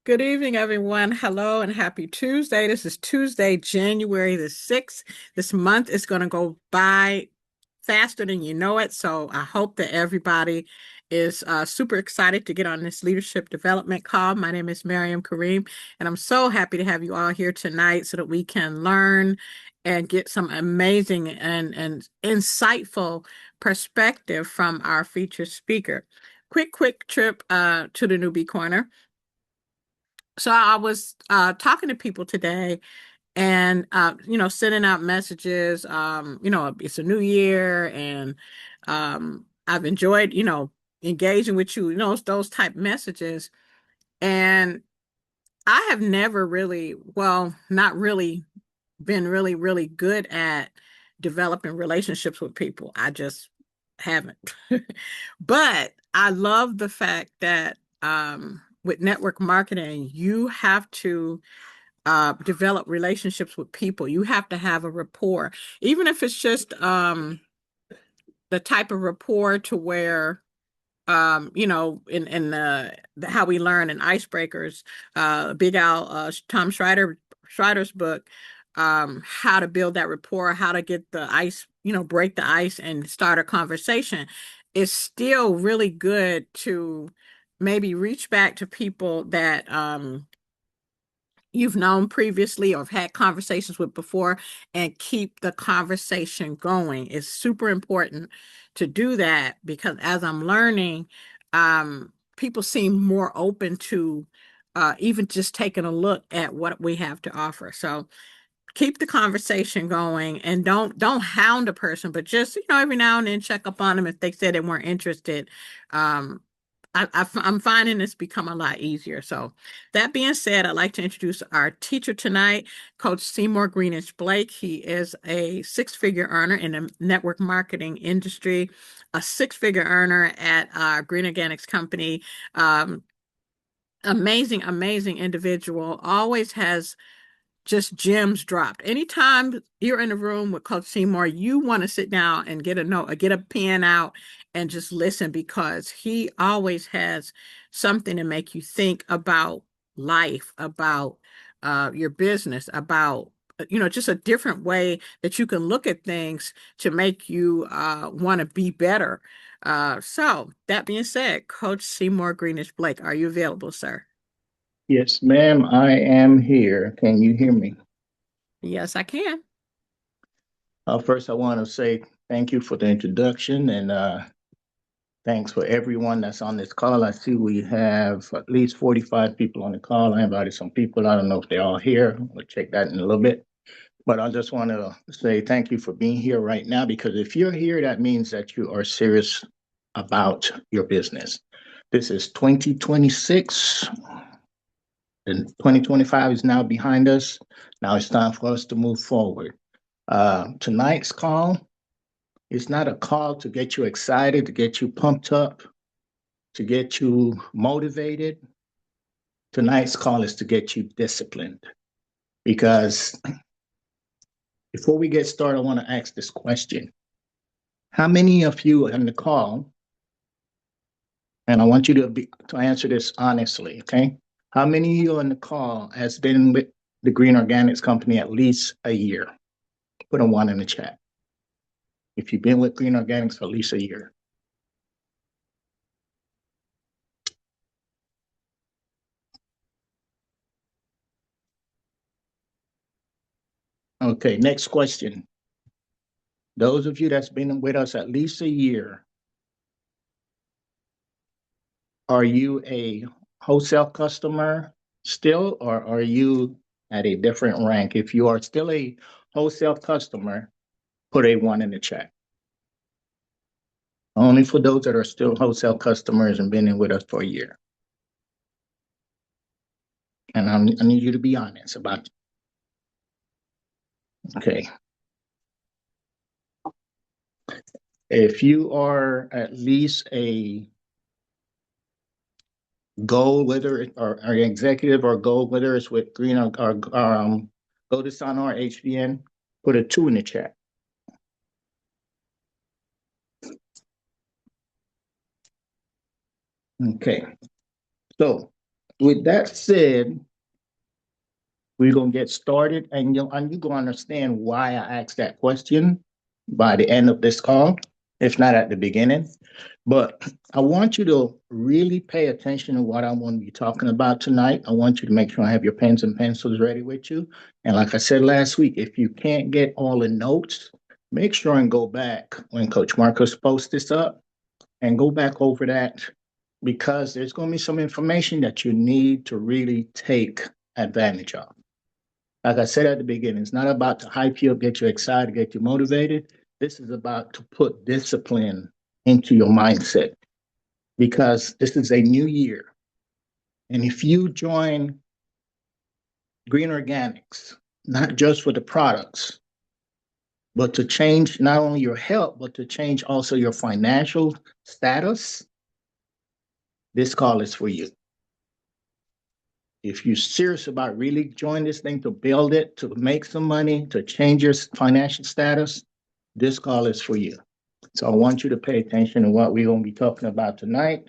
Good evening, everyone. Hello and happy Tuesday. This is Tuesday, January the 6th. This month is going to go by faster than you know it. So I hope that everybody is super excited to get on this leadership development call. My name is Miriam Kareem, and I'm so happy to have you all here tonight so that we can learn and get some amazing and insightful perspective from our featured speaker. Quick trip to the Newbie Corner. So I was talking to people today and sending out messages. It's a new year and I've enjoyed, engaging with you, those type messages. And I have never really, well, not really been really good at developing relationships with people. I just haven't. But I love the fact that with network marketing, you have to develop relationships with people. You have to have a rapport, even if it's just the type of rapport to where in the how we learn in icebreakers, Big Al, Tom Schreider's book, how to build that rapport, how to get the ice, break the ice and start a conversation. It's still really good to maybe reach back to people that you've known previously or have had conversations with before and keep the conversation going. It's super important to do that because as I'm learning, people seem more open to even just taking a look at what we have to offer. So keep the conversation going and don't hound a person, but just every now and then check up on them if they said they weren't interested. Um, I'm finding this become a lot easier. So, that being said, I'd like to introduce our teacher tonight, Coach Seymour Greenidge Blake. He is a six-figure earner in the network marketing industry, a six-figure earner at Green Organics Company. Um, amazing individual. Always has just gems dropped. Anytime you're in a room with Coach Seymour, you want to sit down and get a note, get a pen out and just listen because he always has something to make you think about life, about your business, about just a different way that you can look at things to make you want to be better. So that being said, Coach Seymour Greenish Blake, are you available, sir? Yes, ma'am, I am here. Can you hear me? Yes, I can. First, I want to say thank you for the introduction and thanks for everyone that's on this call. I see we have at least 45 people on the call. I invited some people. I don't know if they're all here. We'll check that in a little bit. But I just want to say thank you for being here right now because if you're here, that means that you are serious about your business. This is 2026 and 2025 is now behind us. Now it's time for us to move forward. Tonight's call is not a call to get you excited, to get you pumped up, to get you motivated. Tonight's call is to get you disciplined. Because before we get started, I want to ask this question. How many of you on the call, and I want you to answer this honestly, okay? How many of you on the call has been with the Green Organics Company at least a year? Put a one in the chat. If you've been with Green Organics for at least a year. Okay, next question. Those of you that's been with us at least a year, are you a wholesale customer still, or are you at a different rank? If you are still a wholesale customer, put a one in the chat. Only for those that are still wholesale customers and been in with us for a year. And I need you to be honest about it. Okay. If you are at least a gold, whether or executive or gold, whether it's with Green or Golden Sun or HBN, put a two in the chat. Okay. So With that said, we're gonna get started, and you're gonna understand why I asked that question by the end of this call, if not at the beginning. But I want you to really pay attention to what I'm going to be talking about tonight. I want you to make sure I have your pens and pencils ready with you. And like I said last week, if you can't get all the notes, make sure and go back when Coach Marcus posts this up and go back over that, because there's going to be some information that you need to really take advantage of. Like I said at the beginning, it's not about to hype you up, get you excited, get you motivated. This is about to put discipline into your mindset, because this is a new year. And if you join Green Organics, not just for the products, but to change not only your health, but to change also your financial status, this call is for you. If you're serious about really joining this thing to build it, to make some money, to change your financial status, this call is for you. So I want you to pay attention to what we're going to be talking about tonight.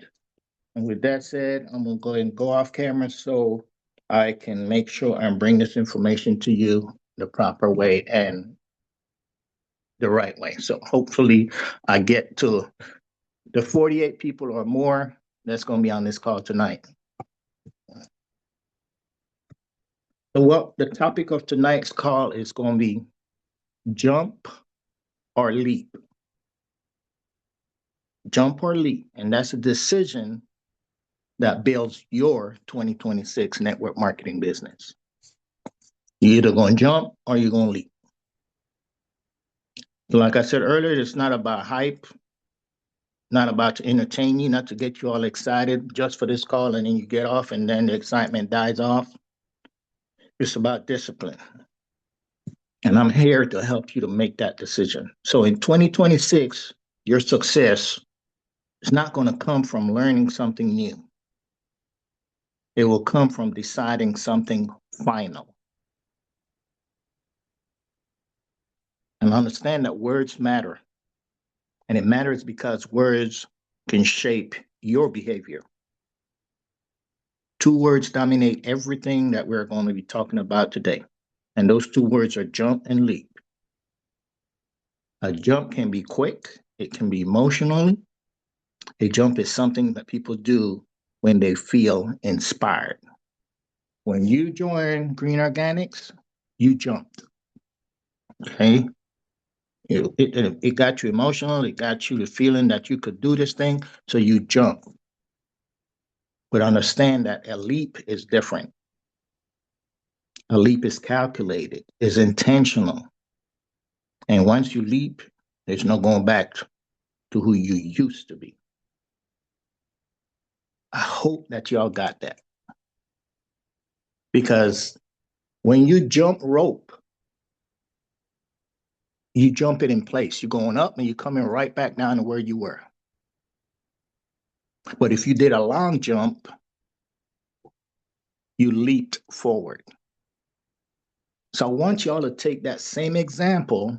And with that said, I'm going to go ahead and go off camera so I can make sure and bring this information to you the proper way and the right way. So hopefully I get to the 48 people or more that's going to be on this call tonight. So what the topic of tonight's call is going to be jump or leap. Jump or leap. And that's a decision that builds your 2026 network marketing business. You're either going to jump or you're going to leap. So like I said earlier, it's not about hype, not about to entertain you, not to get you all excited just for this call and then you get off and then the excitement dies off. It's about discipline. And I'm here to help you to make that decision. So in 2026, your success is not going to come from learning something new. It will come from deciding something final. And understand that words matter. And it matters because words can shape your behavior. Two words dominate everything that we're going to be talking about today. And those two words are jump and leap. A jump can be quick, it can be emotionally. A jump is something that people do when they feel inspired. When you join Green Organics, you jumped. Okay? It got you emotional, it got you the feeling that you could do this thing, so you jump. But understand that a leap is different. A leap is calculated, is intentional. And once you leap, there's no going back to who you used to be. I hope that y'all got that. Because when you jump rope, you jump it in place. You're going up and you're coming right back down to where you were. But if you did a long jump, you leaped forward. So I want y'all to take that same example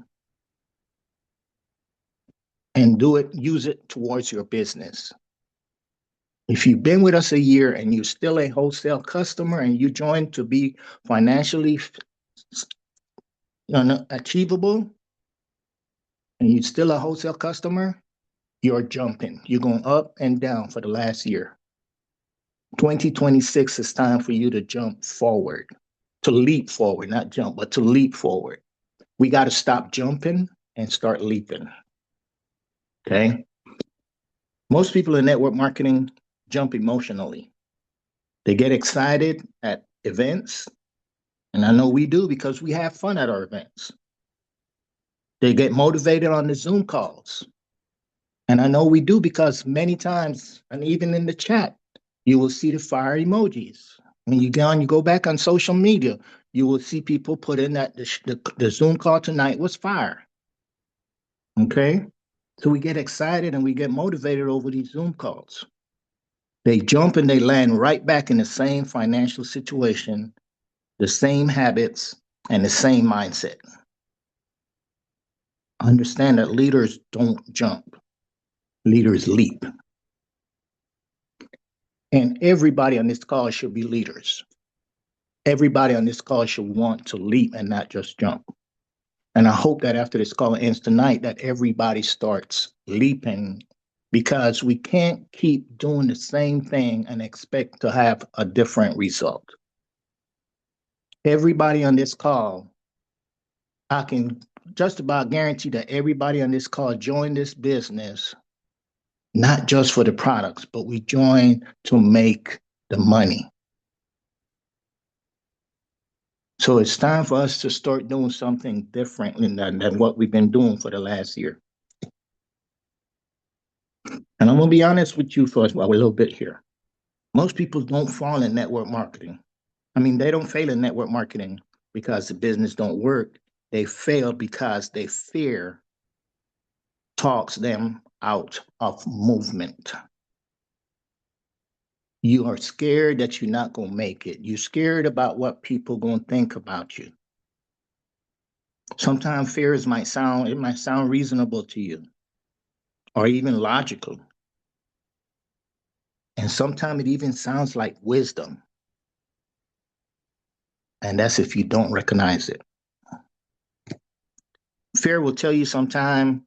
and use it towards your business. If you've been with us a year and you're still a wholesale customer and you joined to be financially achievable and you're still a wholesale customer, you're jumping. You're going up and down for the last year. 2026 is time for you to jump forward, to leap forward, not jump, but to leap forward. We got to stop jumping and start leaping. Okay? Most people in network marketing jump emotionally. They get excited at events, and I know we do because we have fun at our events. They get motivated on the Zoom calls. And I know we do because many times, and even in the chat, you will see the fire emojis. When you go back on social media, you will see people put in that the Zoom call tonight was fire. Okay? So we get excited and we get motivated over these Zoom calls. They jump and they land right back in the same financial situation, the same habits, and the same mindset. Understand that leaders don't jump, leaders leap. And everybody on this call should be leaders. Everybody on this call should want to leap and not just jump. And I hope that after this call ends tonight, that everybody starts leaping because we can't keep doing the same thing and expect to have a different result. Everybody on this call, I can just about guarantee that everybody on this call joined this business not just for the products, but we join to make the money. So it's time for us to start doing something different than what we've been doing for the last year. And I'm going to be honest with you for a little bit here. Most people don't fall in network marketing. I mean, they don't fail in network marketing because the business don't work. They fail because they fear talks them out of movement. You are scared that you're not going to make it. You're scared about what people going to think about you. Sometimes fears might sound reasonable to you or even logical. And sometimes it even sounds like wisdom. And that's if you don't recognize it. Fear will tell you sometime,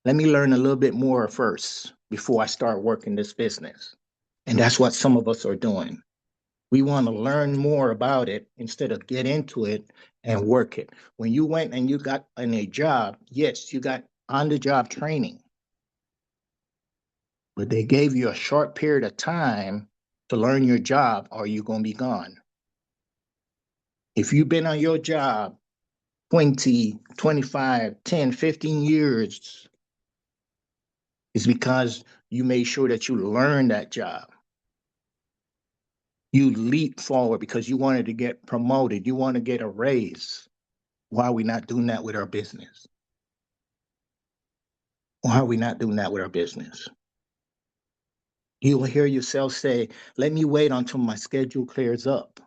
let me learn a little bit more first before I start working this business. And that's what some of us are doing. We want to learn more about it instead of get into it and work it. When you went and you got in a job, yes, you got on the job training, but they gave you a short period of time to learn your job or you're going to be gone. If you've been on your job 20, 25, 10, 15 years, it's because you made sure that you learned that job. You leap forward because you wanted to get promoted. You want to get a raise. Why are we not doing that with our business? Why are we not doing that with our business? You will hear yourself say, let me wait until my schedule clears up.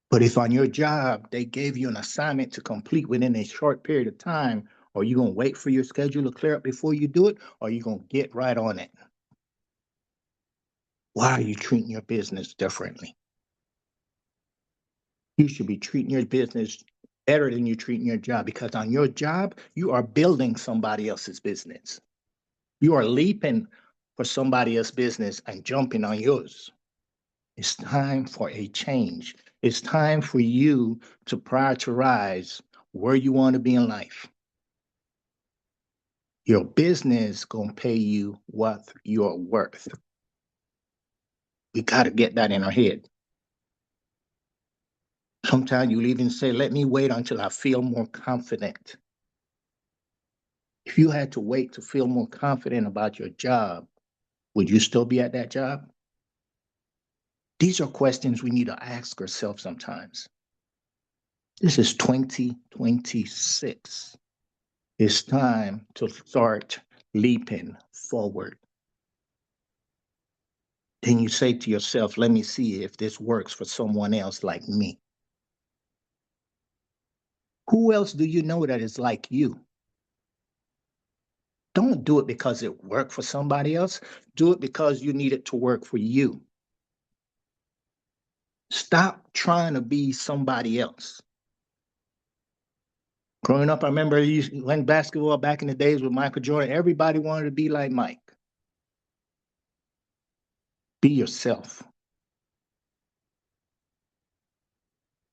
But if on your job, they gave you an assignment to complete within a short period of time, are you going to wait for your schedule to clear up before you do it? Or are you going to get right on it? Why are you treating your business differently? You should be treating your business better than you're treating your job because on your job, you are building somebody else's business. You are leaping for somebody else's business and jumping on yours. It's time for a change. It's time for you to prioritize where you want to be in life. Your business gonna pay you what you're worth. We got to get that in our head. Sometimes you'll even say, let me wait until I feel more confident. If you had to wait to feel more confident about your job, would you still be at that job? These are questions we need to ask ourselves sometimes. This is 2026. It's time to start leaping forward. Then you say to yourself, let me see if this works for someone else like me. Who else do you know that is like you? Don't do it because it worked for somebody else. Do it because you need it to work for you. Stop trying to be somebody else. Growing up, I remember when basketball back in the days with Michael Jordan, everybody wanted to be like Mike. Be yourself.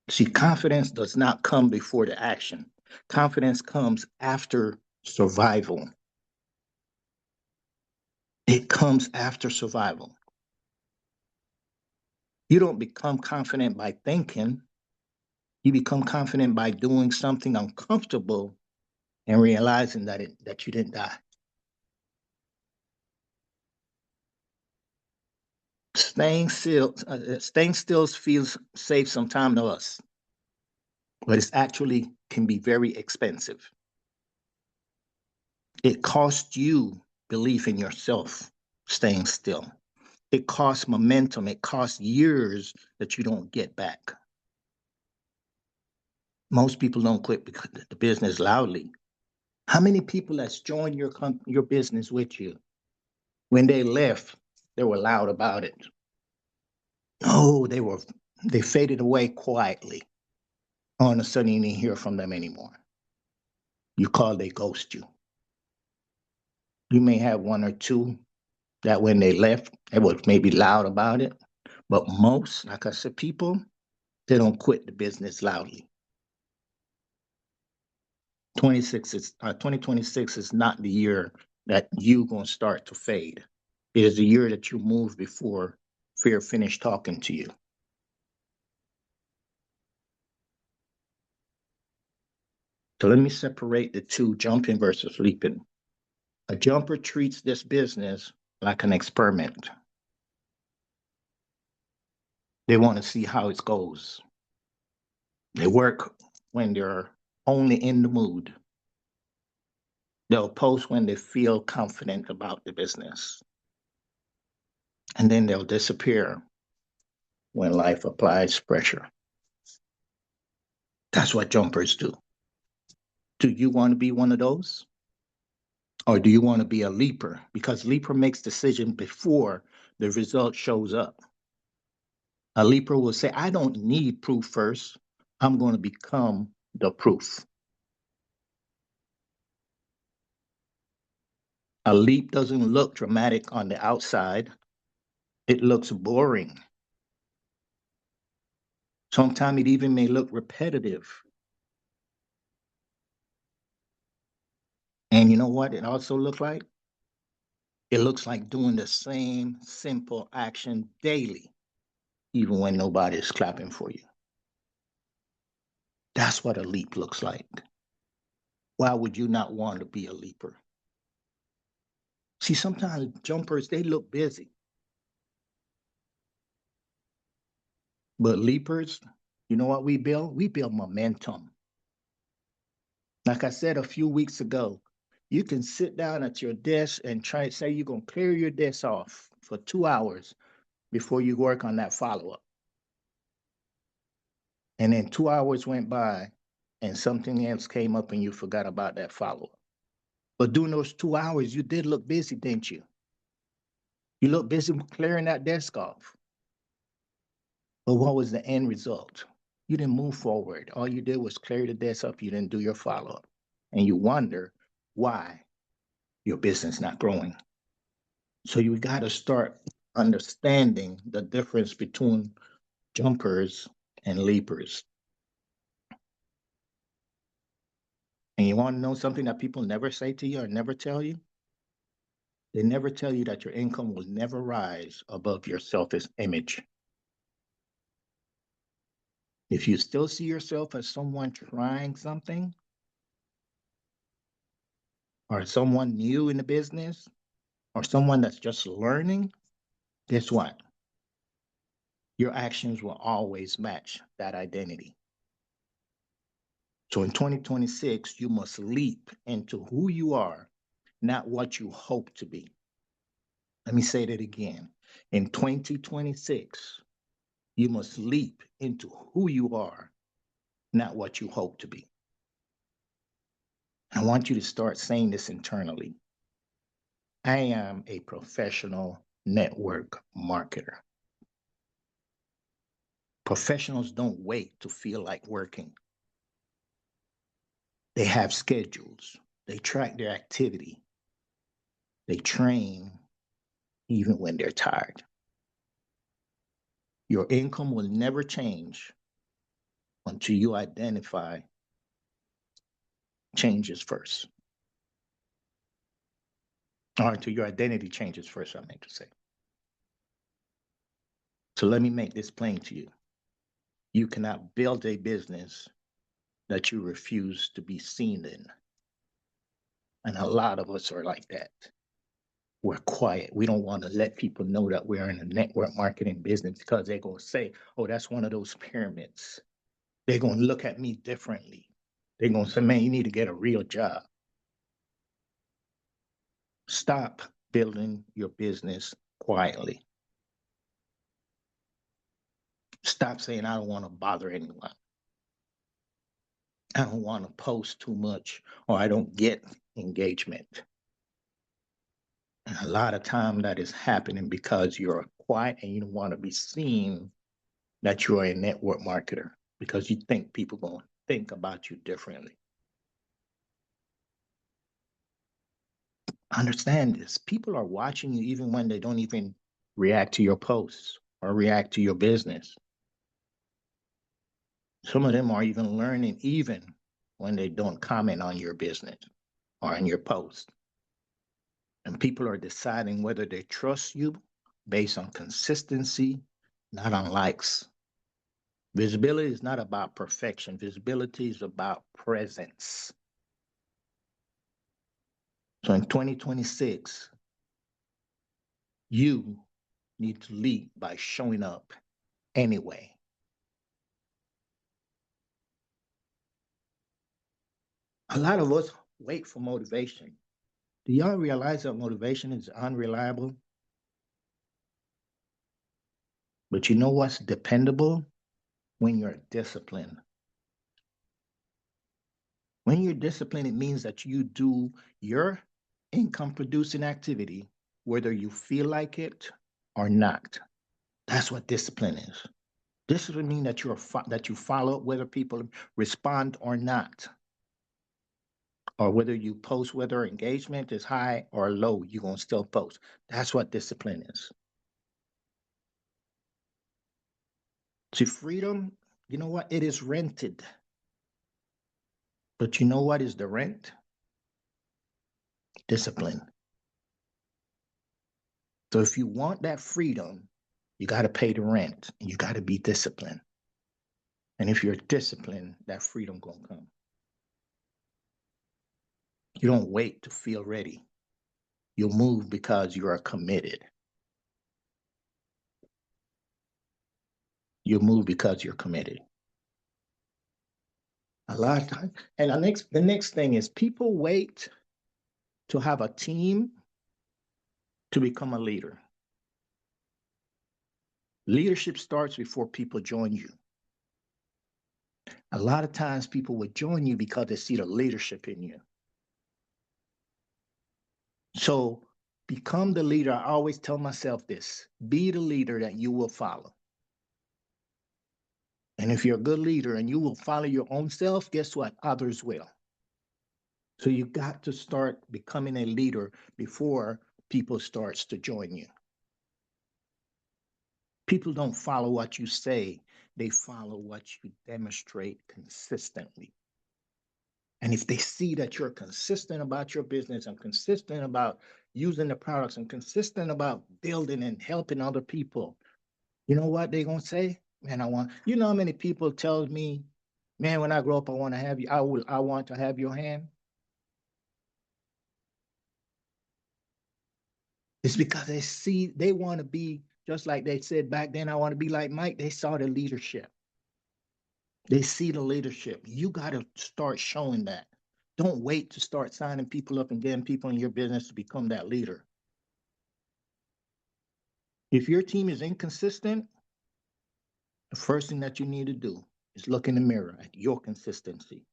See, confidence does not come before the action. Confidence comes after survival. It comes after survival. You don't become confident by thinking. You become confident by doing something uncomfortable and realizing that you didn't die. Staying still feels safe sometimes to us, but it's actually can be very expensive. It costs you belief in yourself, staying still. It costs momentum. It costs years that you don't get back. Most people don't quit because the business loudly. How many people that's joined your business with you when they left? They were loud about it. No, they faded away quietly. All of a sudden, you didn't hear from them anymore. You call, they ghost you. You may have one or two that when they left, they was maybe loud about it. But most, like I said, people, they don't quit the business loudly. 2026 is not the year that you gonna start to fade. It is the year that you move before fear finished talking to you. So let me separate the two, jumping versus leaping. A jumper treats this business like an experiment. They want to see how it goes. They work when they're only in the mood. They'll post when they feel confident about the business. And then they'll disappear when life applies pressure. That's what jumpers do. Do you want to be one of those? Or do you want to be a leaper? Because leaper makes decision before the result shows up. A leaper will say, I don't need proof first. I'm going to become the proof. A leap doesn't look dramatic on the outside. It looks boring. Sometimes it even may look repetitive. And you know what it also looks like? It looks like doing the same simple action daily, even when nobody is clapping for you. That's what a leap looks like. Why would you not want to be a leaper? See, sometimes jumpers, they look busy, but leapers, you know what we build? We build momentum. Like I said a few weeks ago, you can sit down at your desk and try to say you're going to clear your desk off for 2 hours before you work on that follow up. And then 2 hours went by and something else came up and you forgot about that follow up. But during those 2 hours, you did look busy, didn't you? You looked busy clearing that desk off. But what was the end result? You didn't move forward. All you did was clear the desk up. You didn't do your follow up. And you wonder why your business not growing. So you got to start understanding the difference between jumpers and leapers. And you want to know something that people never say to you or never tell you? They never tell you that your income will never rise above your self image. If you still see yourself as someone trying something or someone new in the business or someone that's just learning, guess what? Your actions will always match that identity. So in 2026, you must leap into who you are, not what you hope to be. Let me say that again. In 2026, you must leap into who you are, not what you hope to be. I want you to start saying this internally. I am a professional network marketer. Professionals don't wait to feel like working. They have schedules. They track their activity. They train even when they're tired. Your income will never change until you identify changes first, or until your identity changes first, I meant to say. So let me make this plain to you. You cannot build a business that you refuse to be seen in. And a lot of us are like that. We're quiet. We don't want to let people know that we're in a network marketing business because they're going to say, oh, that's one of those pyramids. They're going to look at me differently. They're going to say, man, you need to get a real job. Stop building your business quietly. Stop saying, I don't want to bother anyone. I don't want to post too much or I don't get engagement. And a lot of time that is happening because you're quiet and you don't want to be seen that you're a network marketer because you think people going to think about you differently. Understand this. People are watching you even when they don't even react to your posts or react to your business. Some of them are even learning even when they don't comment on your business or on your post. And people are deciding whether they trust you based on consistency, not on likes. Visibility is not about perfection. Visibility is about presence. So in 2026, you need to lead by showing up anyway. A lot of us wait for motivation. Do y'all realize that motivation is unreliable? But you know what's dependable? When you're disciplined. When you're disciplined, it means that you do your income producing activity, whether you feel like it or not. That's what discipline is. Discipline means that that you follow whether people respond or not, or whether you post whether engagement is high or low, you're gonna still post. That's what discipline is. See, freedom, you know what? It is rented. But you know what is the rent? Discipline. So if you want that freedom, you got to pay the rent and you got to be disciplined. And if you're disciplined, that freedom gonna come. You don't wait to feel ready. You'll move because you are committed. You move because you're committed. A lot of times. And the next thing is people wait to have a team to become a leader. Leadership starts before people join you. A lot of times people would join you because they see the leadership in you. So become the leader. I always tell myself this: be the leader that you will follow. And if you're a good leader and you will follow your own self, guess what? Others will. So you got to start becoming a leader before people starts to join you. People don't follow what you say, they follow what you demonstrate consistently. And if they see that you're consistent about your business and consistent about using the products and consistent about building and helping other people, you know what they're gonna say? Man, you know how many people tell me, man, when I grow up, I want to have you, I want to have your hand. It's because they want to be just like they said back then, I want to be like Mike. They saw the leadership. They see the leadership. You got to start showing that. Don't wait to start signing people up and getting people in your business to become that leader. If your team is inconsistent, the first thing that you need to do is look in the mirror at your consistency.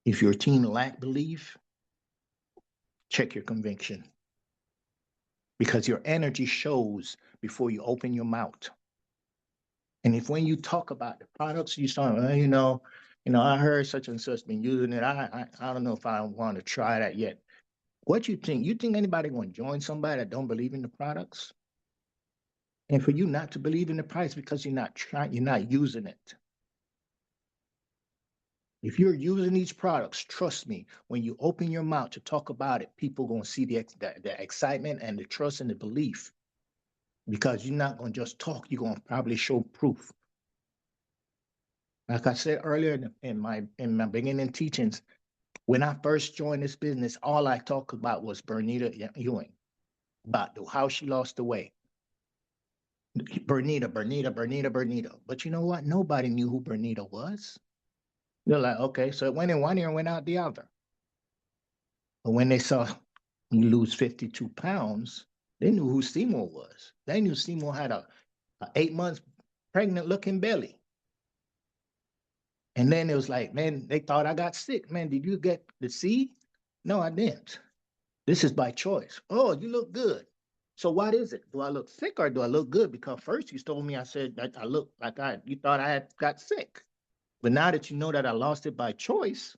If your team lack belief, check your conviction because your energy shows before you open your mouth. And if when you talk about the products, you start, I heard such and such been using it. I don't know if I want to try that yet. What you think? You think anybody going to join somebody that don't believe in the products? And for you not to believe in the price because you're not trying, you're not using it. If you're using these products, trust me, when you open your mouth to talk about it, people going to see the excitement and the trust and the belief because you're not going to just talk, you're going to probably show proof. Like I said earlier in my beginning teachings, when I first joined this business, all I talked about was Bernita Ewing, about how she lost the weight. Bernita. But you know what? Nobody knew who Bernita was. They're like, okay, so it went in one ear and went out the other. But when they saw you lose 52 pounds, they knew who Seymour was. They knew Seymour had a 8 months pregnant looking belly. And then it was like, man, they thought I got sick. Man, did you get the seed? No, I didn't. This is by choice. Oh, you look good. So what is it? Do I look sick or do I look good? Because first you told me I said that I look like you thought I had got sick. But now that you know that I lost it by choice,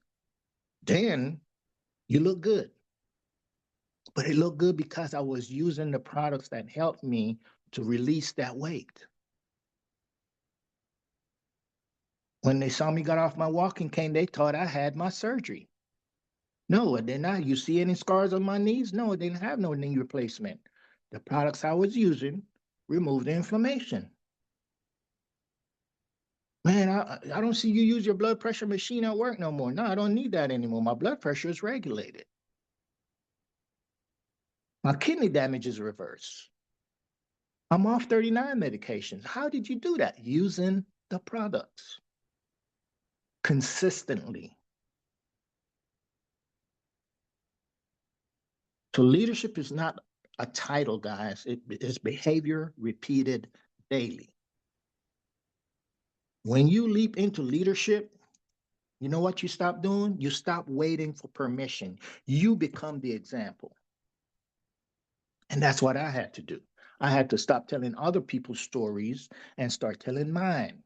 then you look good. But it looked good because I was using the products that helped me to release that weight. When they saw me got off my walking cane, they thought I had my surgery. No, it did not. You see any scars on my knees? No, it didn't have no knee replacement. The products I was using removed the inflammation. Man, I don't see you use your blood pressure machine at work no more. No, I don't need that anymore. My blood pressure is regulated. My kidney damage is reversed. I'm off 39 medications. How did you do that? Using the products consistently. So leadership is not a title, guys. It is behavior repeated daily. When you leap into leadership, you know what you stop doing? You stop waiting for permission. You become the example. And that's what I had to do. I had to stop telling other people's stories and start telling mine.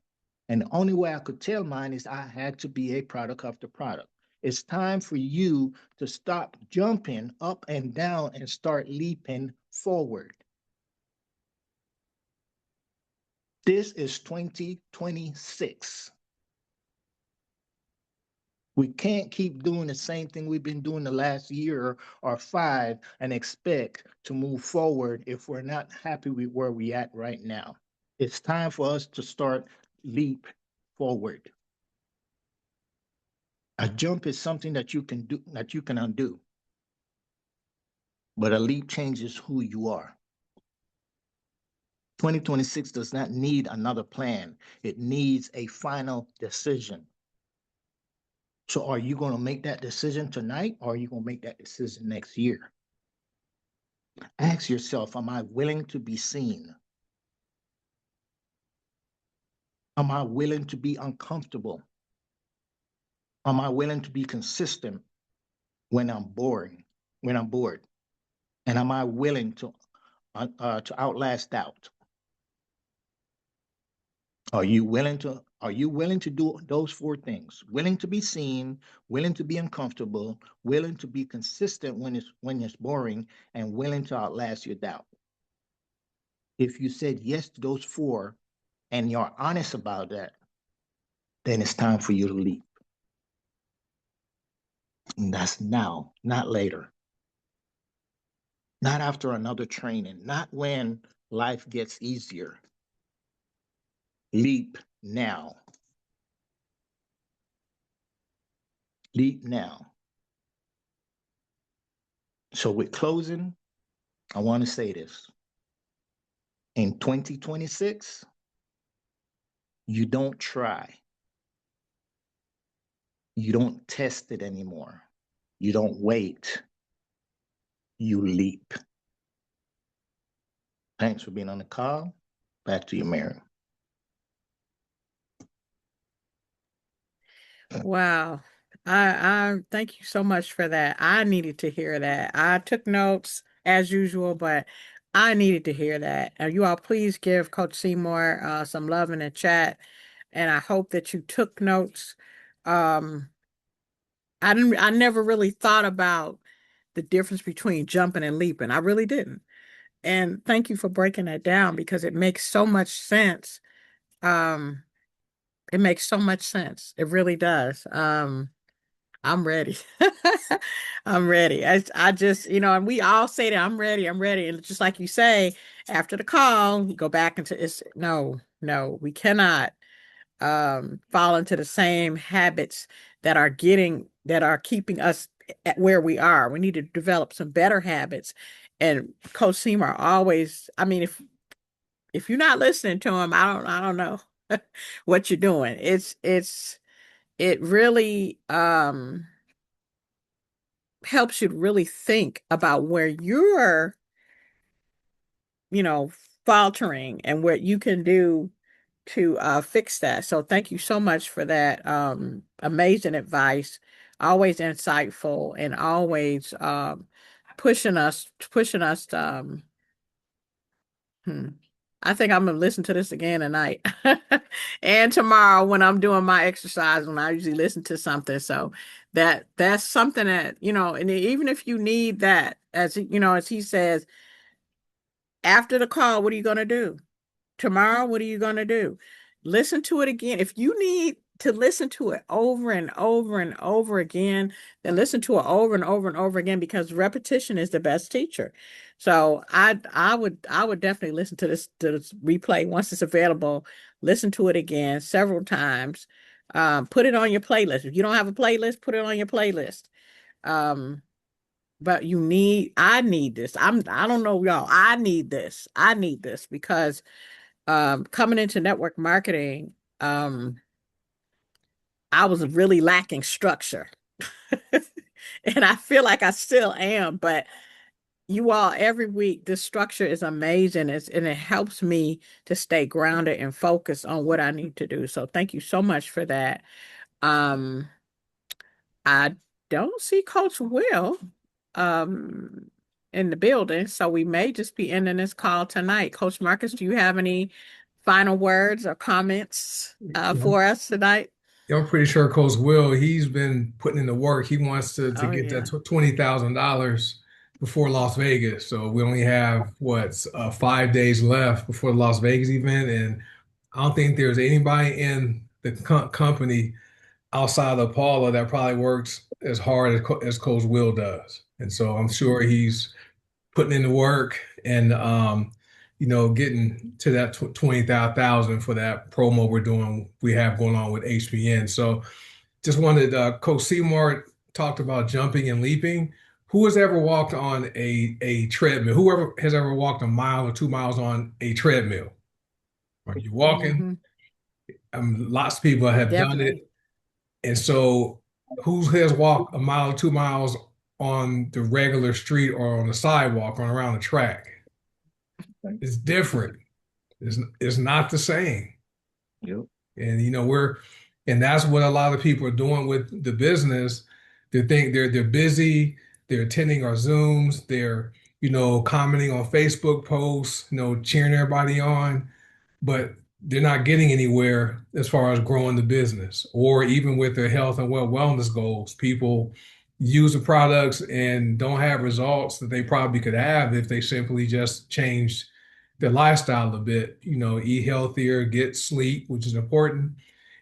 And the only way I could tell mine is I had to be a product of the product. It's time for you to stop jumping up and down and start leaping forward. This is 2026. We can't keep doing the same thing we've been doing the last year or five and expect to move forward if we're not happy with where we're at right now. It's time for us to start leap forward. A jump is something that you can do, that you can undo, but a leap changes who you are. 2026 does not need another plan. It needs a final decision. So are you going to make that decision tonight or are you going to make that decision next year? Ask yourself, am I willing to be seen? Am I willing to be uncomfortable? Am I willing to be consistent when I'm boring, when I'm bored? And am I willing to outlast doubt? Are you willing to do those four things? Willing to be seen, willing to be uncomfortable, willing to be consistent when it's boring, and willing to outlast your doubt. If you said yes to those four and you're honest about that, then it's time for you to leap. And that's now, not later, not after another training, not when life gets easier. Leap now. Leap now. So, with closing, I want to say this. In 2026, you don't try, you don't test it anymore, you don't wait, you leap. Thanks for being on the call. Back to you, Mary. Wow. I thank you so much for that. I needed to hear that. I took notes as usual, but I needed to hear that. And you all please give Coach Seymour some love in the chat. And I hope that you took notes. Um, I never really thought about the difference between jumping and leaping. I really didn't. And thank you for breaking that down because it makes so much sense. Um, it makes so much sense. It really does. I'm ready. I'm ready. I just, and we all say that I'm ready, I'm ready. And just like you say, after the call, you go back into it's no, no, we cannot fall into the same habits that are keeping us at where we are. We need to develop some better habits. And Coach Seymour always, I mean, if you're not listening to him, I don't know what you're doing. It really helps you to really think about where you're, you know, faltering and what you can do to fix that. So thank you so much for that amazing advice. Always insightful and always pushing us. Hmm. I think I'm gonna listen to this again tonight and tomorrow when I'm doing my exercise. When I usually listen to something, so that's something that and even if you need that, as he says, after the call, what are you gonna do? Tomorrow, what are you going to do? Listen to it again. If you need to listen to it over and over and over again, then listen to it over and over and over again because repetition is the best teacher. So I would definitely listen to this replay once it's available. Listen to it again several times. Put it on your playlist. If you don't have a playlist, put it on your playlist. Um, but I need this. I don't know y'all. I need this. I need this because coming into network marketing, I was really lacking structure. And I feel like I still am, but you all every week, this structure is amazing. And it helps me to stay grounded and focused on what I need to do. So thank you so much for that. Um, I don't see Coach Will um in the building, so we may just be ending this call tonight. Coach Marcus, do you have any final words or comments Yeah, for us tonight? yeah, I'm pretty sure Coach Will, he's been putting in the work. He wants to Oh get that yeah. $20,000 before Las Vegas. So we only have 5 days left before the Las Vegas event, and I don't think there's anybody in the company outside of Paula that probably works as hard as Coach Will does. And so I'm sure he's putting in the work and getting to that 20,000 for that promo we have going on with HPN. So just wanted Coach Seymour talked about jumping and leaping. Who has ever walked on a treadmill? Whoever has ever walked a mile or 2 miles on a treadmill? Right? You're walking. Hmm. Lots of people have done it. Definitely. And so who has walked a mile or 2 miles on the regular street or on the sidewalk or around the track? It's different. It's not the same. Yep. And and that's what a lot of people are doing with the business. They think they're busy, they're attending our Zooms, they're, commenting on Facebook posts, cheering everybody on, but they're not getting anywhere as far as growing the business or even with their health and wellness goals. People use the products and don't have results that they probably could have if they simply just changed their lifestyle a bit, eat healthier, get sleep, which is important,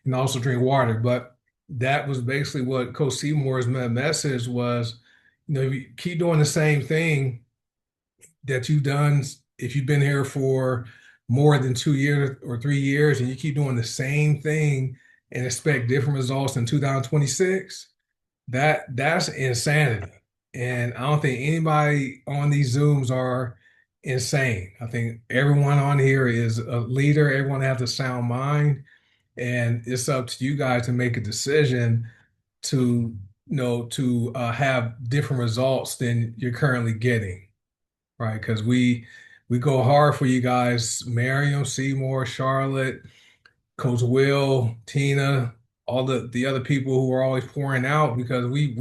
and also drink water. But that was basically what Coach Seymour's message was, you keep doing the same thing that you've done. If you've been here for more than 2 years or 3 years and you keep doing the same thing and expect different results in 2026, that's insanity. And I don't think anybody on these Zooms are insane. I think everyone on here is a leader. Everyone has a sound mind, and it's up to you guys to make a decision to have different results than you're currently getting, right? Because we go hard for you guys, Miriam, Seymour, Charlotte, Coach Will, Tina, all the other people who are always pouring out because we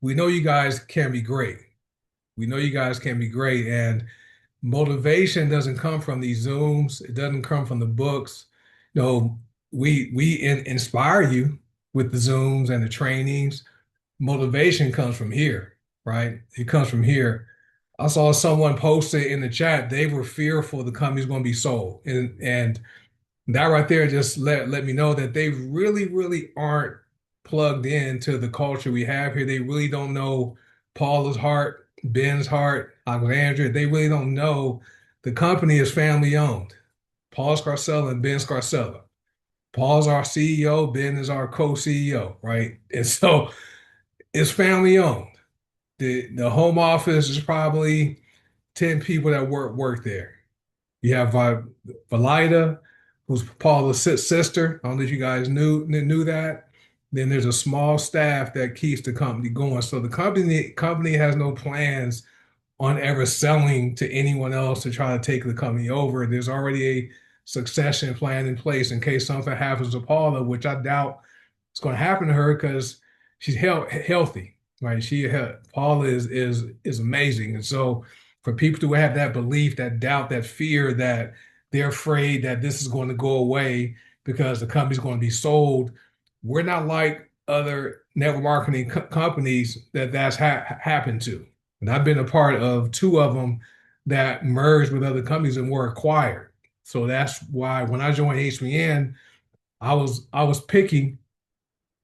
know you guys can be great. We know you guys can be great, and motivation doesn't come from these Zooms. It doesn't come from the books. No, we inspire you with the Zooms and the trainings. Motivation comes from here, right? It comes from here. I saw someone posted in the chat they were fearful the company's going to be sold, and that right there just let me know that they really, really aren't plugged into the culture we have here. They really don't know Paula's heart, Ben's heart, Alexandria. They really don't know the company is family owned. Paul Scarcella and Ben Scarcella. Paul's our CEO, Ben is our co-CEO, right? And so it's family owned. The home office is probably 10 people that work there. You have Valida, who's Paula's sister. I don't know if you guys knew that. Then there's a small staff that keeps the company going. So the company has no plans on ever selling to anyone else to try to take the company over. There's already a succession plan in place in case something happens to Paula, which I doubt is going to happen to her because she's healthy. right? Paula is amazing. And so for people to have that belief, that doubt, that fear that they're afraid that this is going to go away because the company's going to be sold, we're not like other network marketing companies that's happened to. And I've been a part of two of them that merged with other companies and were acquired. So that's why when I joined HBN, I was picky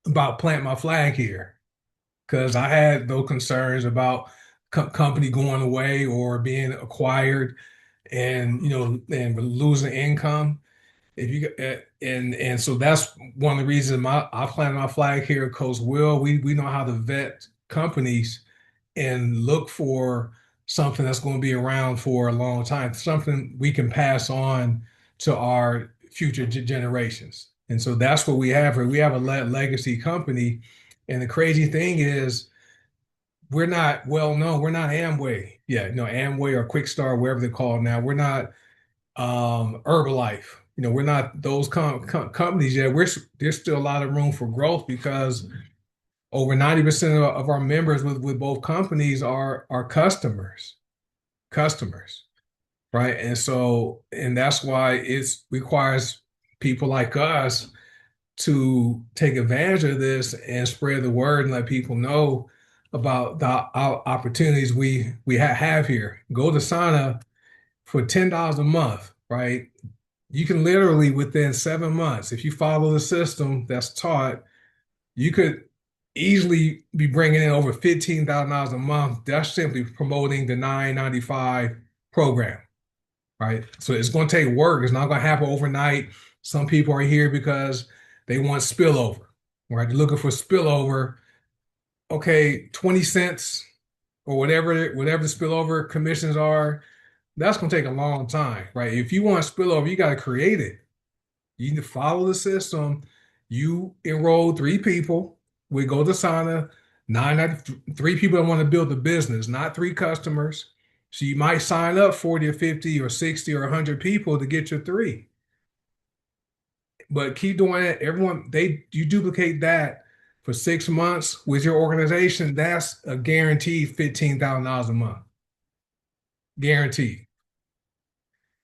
about planting my flag here because I had those concerns about company going away or being acquired, and and losing income. If you and so that's one of the reasons I planted my flag here, Coach Will. We know how to vet companies and look for something that's going to be around for a long time, something we can pass on to our future generations. And so that's what we have here. We have a legacy company. And the crazy thing is, we're not well known. We're not Amway. Yeah, Amway or Quick Start, wherever they're called now. We're not Herbalife. We're not those companies yet. There's still a lot of room for growth because over 90% of our members with both companies are customers, right? And that's why it requires people like us to take advantage of this and spread the word and let people know about the opportunities we have here. Go to Sana for $10 a month, right? You can literally within 7 months, if you follow the system that's taught, you could easily be bringing in over $15,000 a month. That's simply promoting the 995 program, right? So it's going to take work. It's not going to happen overnight. Some people are here because they want spillover, right? They're looking for spillover. Okay, 20 cents or whatever the spillover commissions are, that's going to take a long time, right? If you want spillover, you got to create it. You need to follow the system. You enroll three people. We go to Sana, three people that want to build a business, not three customers. So you might sign up 40 or 50 or 60 or 100 people to get your three. But keep doing it. You duplicate that for 6 months with your organization, that's a guaranteed $15,000 a month. Guaranteed.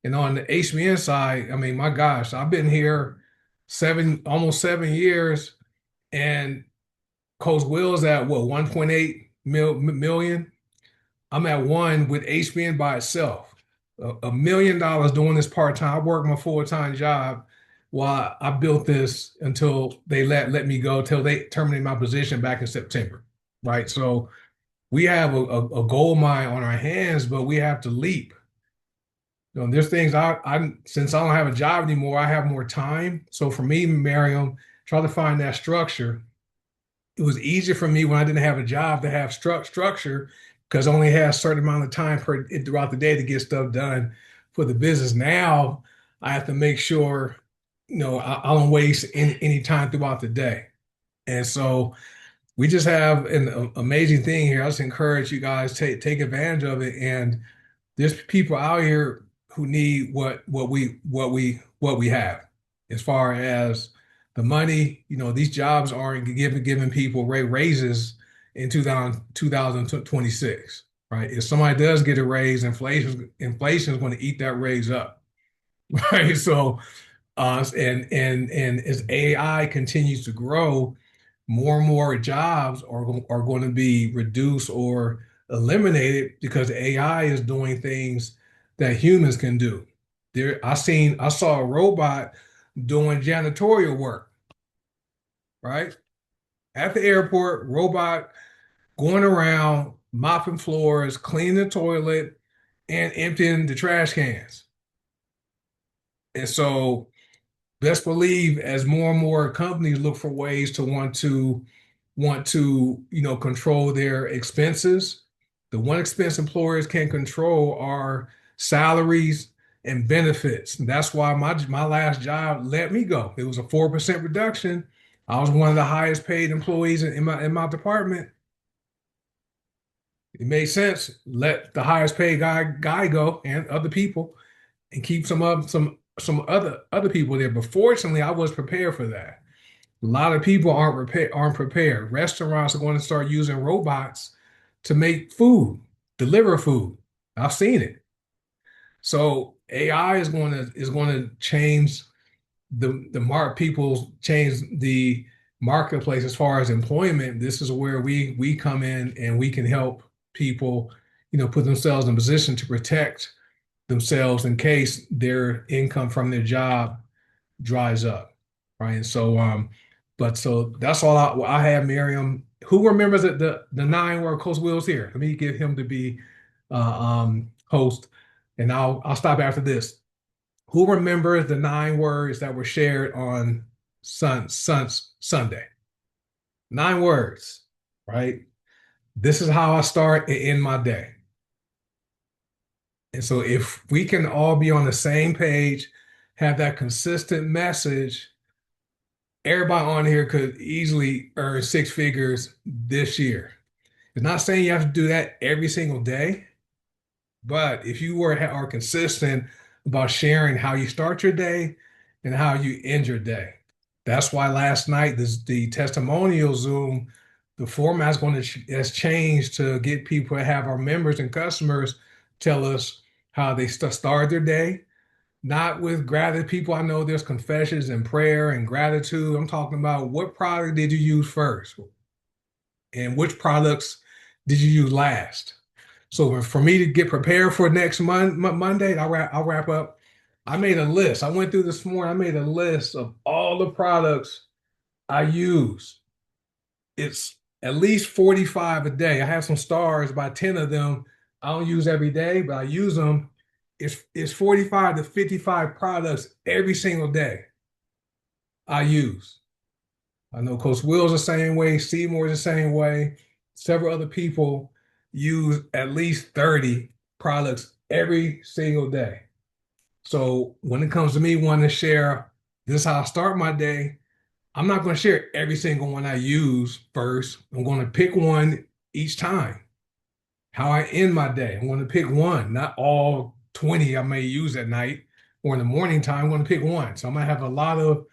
And on the HBN side, I mean, my gosh, I've been here almost 7 years, and Coach Will's at what, 1.8 million. I'm at one with HBN by itself. $1 million doing this part time. I work my full time job while I built this until they let me go, till they terminated my position back in September. Right. So we have a gold mine on our hands, but we have to leap. There's things since I don't have a job anymore, I have more time. So for me, Miriam, try to find that structure. It was easier for me when I didn't have a job to have structure because I only had a certain amount of time throughout the day to get stuff done for the business. Now I have to make sure, I don't waste any time throughout the day. And so we just have an amazing thing here. I just encourage you guys take advantage of it. And there's people out here who need what we have as far as the money. These jobs aren't giving people raises in 2026, right? If somebody does get a raise, inflation is going to eat that raise up, right? So and as AI continues to grow, more and more jobs are going to be reduced or eliminated because AI is doing things that humans can do. I saw a robot doing janitorial work, right? At the airport, robot going around mopping floors, cleaning the toilet, and emptying the trash cans. And so best believe as more and more companies look for ways to want to control their expenses, the one expense employers can control are salaries and benefits. And that's why my last job let me go. It was a 4% reduction. I was one of the highest paid employees in my department. It made sense. Let the highest paid guy go and other people, and keep some other people there. But fortunately, I was prepared for that. A lot of people aren't prepared. Restaurants are going to start using robots to make food, deliver food. I've seen it. So AI is going to change the mark people change the marketplace as far as employment. This is where we come in and we can help people, put themselves in a position to protect themselves in case their income from their job dries up, right? And so, but so that's all I have, Miriam. Who remembers the 9 word Coach Will's here? Let me get him to be host, and I'll stop after this. Who remembers the 9 words that were shared on Sunday? 9 words, right? This is how I start and end my day. And so if we can all be on the same page, have that consistent message, everybody on here could easily earn 6 figures this year. It's not saying you have to do that every single day, but if you are consistent about sharing how you start your day and how you end your day, that's why last night the testimonial Zoom, the format's going to has changed to get people to have our members and customers tell us how they start their day. Not with gratitude. People, I know there's confessions and prayer and gratitude. I'm talking about what product did you use first, and which products did you use last? So for me to get prepared for next Monday, I'll wrap up. I made a list. I went through this morning. I made a list of all the products I use. It's at least 45 a day. I have some stars, about 10 of them I don't use every day, but I use them. It's 45 to 55 products every single day I use. I know Coach Will's the same way, Seymour's the same way. Several other people use at least 30 products every single day. So when it comes to me wanting to share, this is how I start my day. I'm not going to share every single one I use first. I'm going to pick one each time. How I end my day. I'm going to pick one, not all 20 I may use at night or in the morning time. I'm going to pick one. So I'm going to have a lot of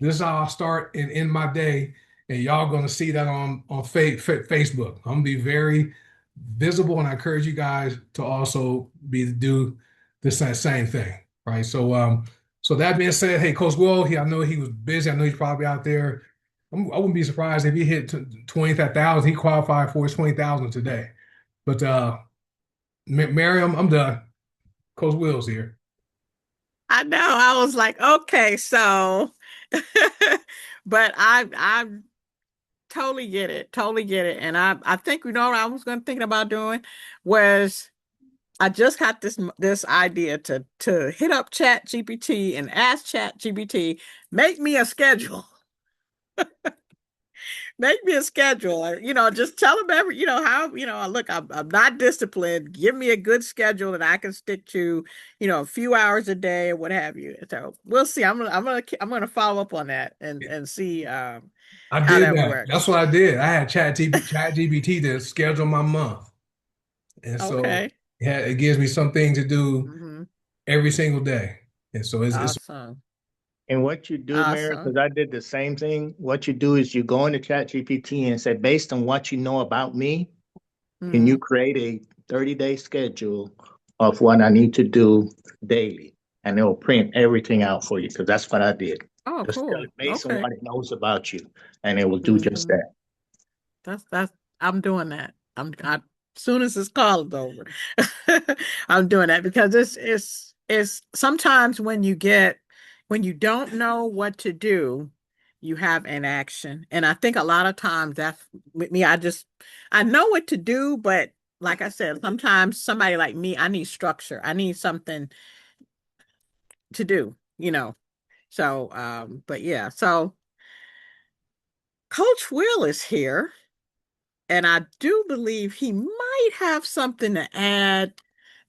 this is how I start and end my day. And y'all going to see that on Facebook. I'm going to be very visible, and I encourage you guys to also do the same thing. Right. So that being said, hey, Coach Will, I know he was busy. I know he's probably out there. I wouldn't be surprised if he hit 20,000. He qualified for his 20,000 today. But Miriam, I'm done. Coach Will's here. I know. I was like, okay, so, but I totally get it, totally get it. And I think what I was going to thinking about doing was I just got this idea to hit up Chat GPT and ask Chat GPT, make me a schedule. Make me a schedule. Just tell them how, look, I'm not disciplined. Give me a good schedule that I can stick to, a few hours a day or what have you. So we'll see. I'm gonna follow up on that and see I how did that that. That's works. what I did. I had Chat GPT to schedule my month. And so Okay. yeah, it gives me something to do Hmm. every single day. And so it's Awesome. And what you do, Mary, Awesome. because I did the same thing, what you do is you go into ChatGPT and say, based on what you know about me, can you Hmm. create a 30-day schedule of what I need to do daily? And it'll print everything out for you because that's what I did. Oh, Just tell cool. it based on Okay. what it knows about you, and it will do just Hmm. that. That's I'm doing that. Soon as this call is over, I'm doing that because it's sometimes when you don't know what to do, you have inaction. And I think a lot of times that's with me. I know what to do, but like I said, sometimes somebody like me, I need structure. I need something to do. So but yeah, so Coach Will is here. And I do believe he might have something to add.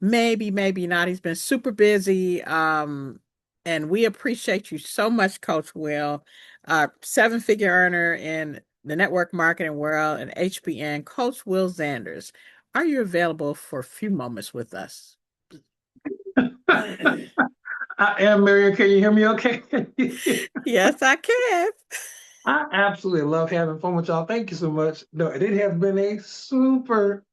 Maybe, maybe not. He's been super busy. And we appreciate you so much, Coach Will, seven-figure earner in the network marketing world and HBN, Coach Will Zanders. Are you available for a few moments with us? I am, Marion. Can you hear me okay? Yes, I can. I absolutely love having fun with y'all. Thank you so much. No, it has been a super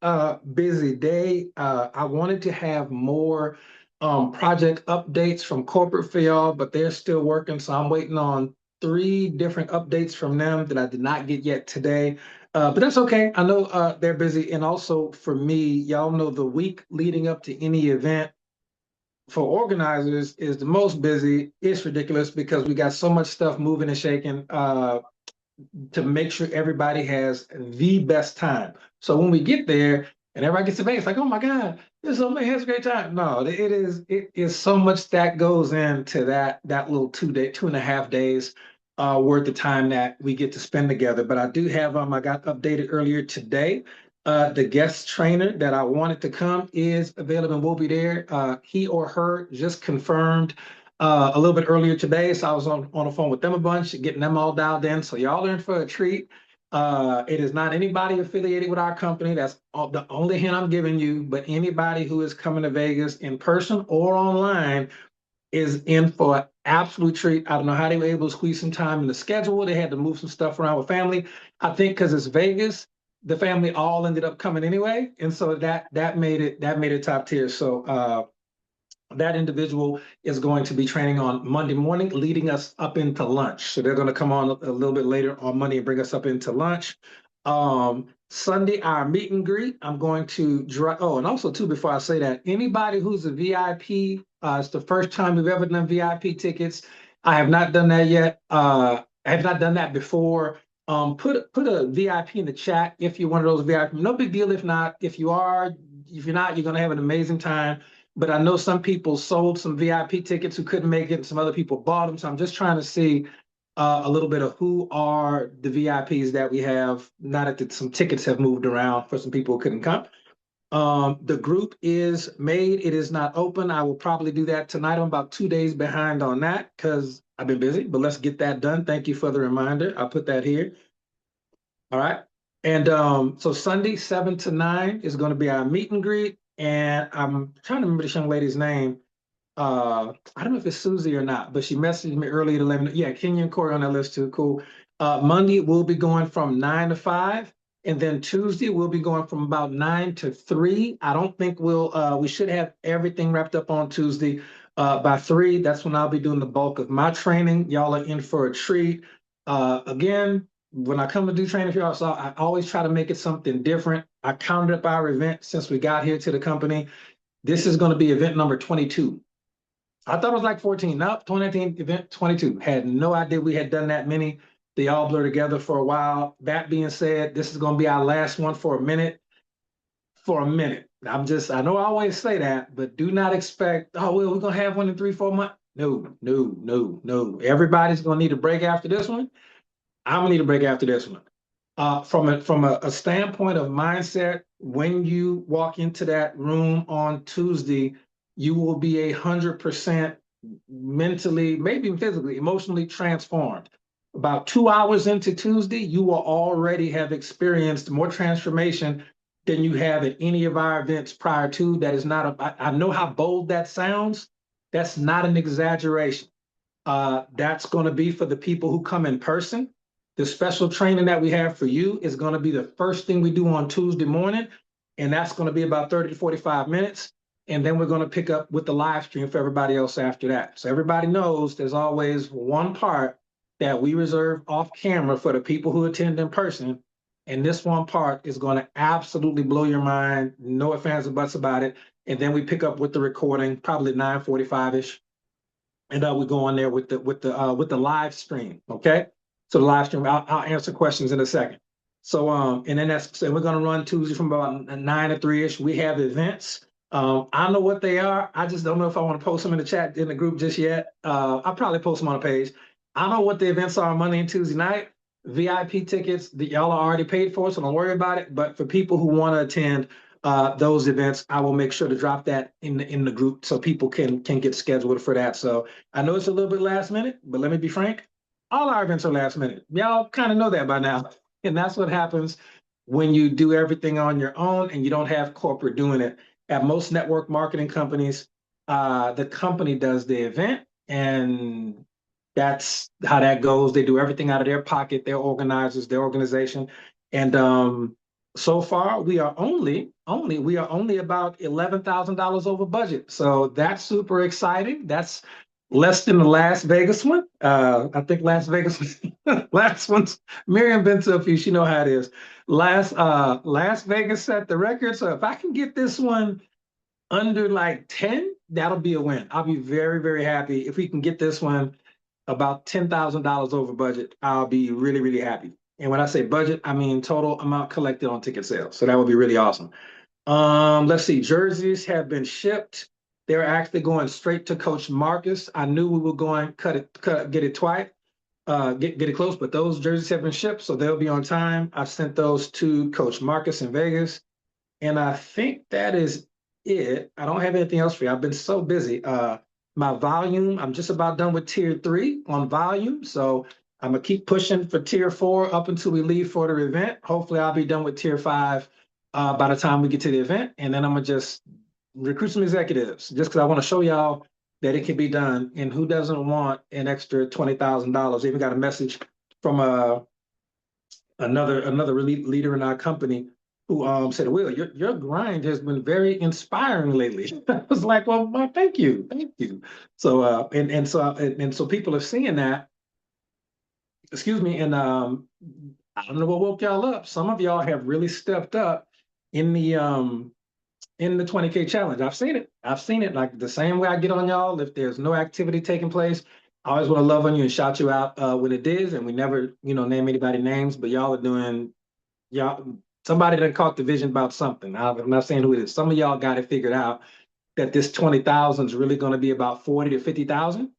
busy day. I wanted to have more project updates from corporate for y'all, but they're still working. So I'm waiting on three different updates from them that I did not get yet today. But that's okay. I know they're busy. And also for me, y'all know the week leading up to any event for organizers is the most busy. It's ridiculous because we got so much stuff moving and shaking. To make sure everybody has the best time. So when we get there and everybody gets to Vegas, like, oh my God, this somebody has a great time. No, it is so much that goes into that little 2 day, 2.5 days worth of time that we get to spend together. But I do have I got updated earlier today. The guest trainer that I wanted to come is available and will be there. He or her just confirmed a little bit earlier today. So I was on the phone with them a bunch, getting them all dialed in. So y'all are in for a treat. It is not anybody affiliated with our company. That's the only hint I'm giving you. But anybody who is coming to Vegas in person or online is in for an absolute treat. I don't know how they were able to squeeze some time in the schedule. They had to move some stuff around with family. I think because it's Vegas, the family all ended up coming anyway, and so that made it top tier. So that individual is going to be training on Monday morning, leading us up into lunch. So they're going to come on a little bit later on Monday and bring us up into lunch. Sunday, our meet and greet, I'm going to drive. Oh, and also too, before I say that, anybody who's a VIP, it's the first time we've ever done VIP tickets. I have not done that yet. I have not done that before. Put a VIP in the chat if you're one of those VIP. No big deal if not. If you are, if you're not, you're going to have an amazing time. But I know some people sold some VIP tickets who couldn't make it, and some other people bought them. So I'm just trying to see a little bit of who are the VIPs that we have. Not that some tickets have moved around for some people who couldn't come. The group is made. It is not open. I will probably do that tonight. I'm about 2 days behind on that because I've been busy, but let's get that done. Thank you for the reminder. I'll put that here. All right. And so Sunday, 7 to 9 is going to be our meet and greet. And I'm trying to remember this young lady's name. I don't know if it's Susie or not, but she messaged me earlier to let me know. Yeah, Kenya and Corey on that list too. Cool. Monday we'll be going from 9 to 5, and then Tuesday we'll be going from about 9 to 3. I don't think we should have everything wrapped up on Tuesday by 3. That's when I'll be doing the bulk of my training. Y'all are in for a treat. Again, when I come to do training for y'all, so I always try to make it something different. I counted up our event since we got here to the company. This is going to be event number 22. I thought it was like 14. Nope, 2019 event 22. Had no idea we had done that many. They all blur together for a while. That being said, this is going to be our last one for a minute. For a minute. I know I always say that, but do not expect, oh, well, we're going to have one in 3, 4 months. No, no, no, no. Everybody's going to need a break after this one. I'm going to need a break after this one. From a standpoint of mindset, when you walk into that room on Tuesday, you will be 100% mentally, maybe even physically, emotionally transformed. About 2 hours into Tuesday, you will already have experienced more transformation than you have at any of our events prior to. That is not I know how bold that sounds. That's not an exaggeration. That's going to be for the people who come in person. The special training that we have for you is going to be the first thing we do on Tuesday morning, and that's going to be about 30 to 45 minutes. And then we're going to pick up with the live stream for everybody else after that. So everybody knows there's always one part that we reserve off camera for the people who attend in person. And this one part is going to absolutely blow your mind. No ifs, ands, or buts about it. And then we pick up with the recording, probably 9:45-ish, and we go on there with the live stream. Okay, so the live stream, I'll answer questions in a second. So and then so we're gonna run Tuesday from about 9 to 3-ish. We have events. I know what they are. I just don't know if I want to post them in the chat in the group just yet. I'll probably post them on a page. I know what the events are Monday and Tuesday night. VIP tickets that y'all are already paid for, so don't worry about it. But for people who want to attend those events, I will make sure to drop that in the group so people can get scheduled for that. So I know it's a little bit last minute, but let me be frank, all our events are last minute. Y'all kind of know that by now. And that's what happens when you do everything on your own and you don't have corporate doing it. At most network marketing companies, the company does the event and That's how that goes. They do everything out of their pocket, their organizers, their organization. And so far we are only about $11,000 over budget. So that's super exciting. That's less than the Las Vegas one. I think Las Vegas last one's Miriam been to a few, she know how it is. Las Vegas set the record. So if I can get this one under like 10, that'll be a win. I'll be very, very happy if we can get this one about $10,000 over budget. I'll be really, really happy. And when I say budget, I mean total amount collected on ticket sales. So that would be really awesome. Let's see. Jerseys have been shipped. They're actually going straight to Coach Marcus. I knew we were going get it twice, get it close, but those jerseys have been shipped, so they'll be on time. I sent those to Coach Marcus in Vegas. And I think that is it. I don't have anything else for you. I've been so busy. My volume, I'm just about done with tier 3 on volume. So I'm gonna keep pushing for tier 4 up until we leave for the event. Hopefully I'll be done with tier 5 by the time we get to the event. And then I'm gonna just recruit some executives just because I want to show y'all that it can be done. And who doesn't want an extra $20,000? Even got a message from another leader in our company who said, Will, your grind has been very inspiring lately. I was like, well, thank you, thank you. So so people are seeing that. Excuse me, and I don't know what woke y'all up. Some of y'all have really stepped up in the 20K challenge. I've seen it. I've seen it. Like the same way I get on y'all. If there's no activity taking place, I always want to love on you and shout you out when it is. And we never, name anybody names, but y'all are doing y'all. Somebody done caught the vision about something. I'm not saying who it is. Some of y'all got it figured out that this 20,000 is really going to be about 40 to 50,000.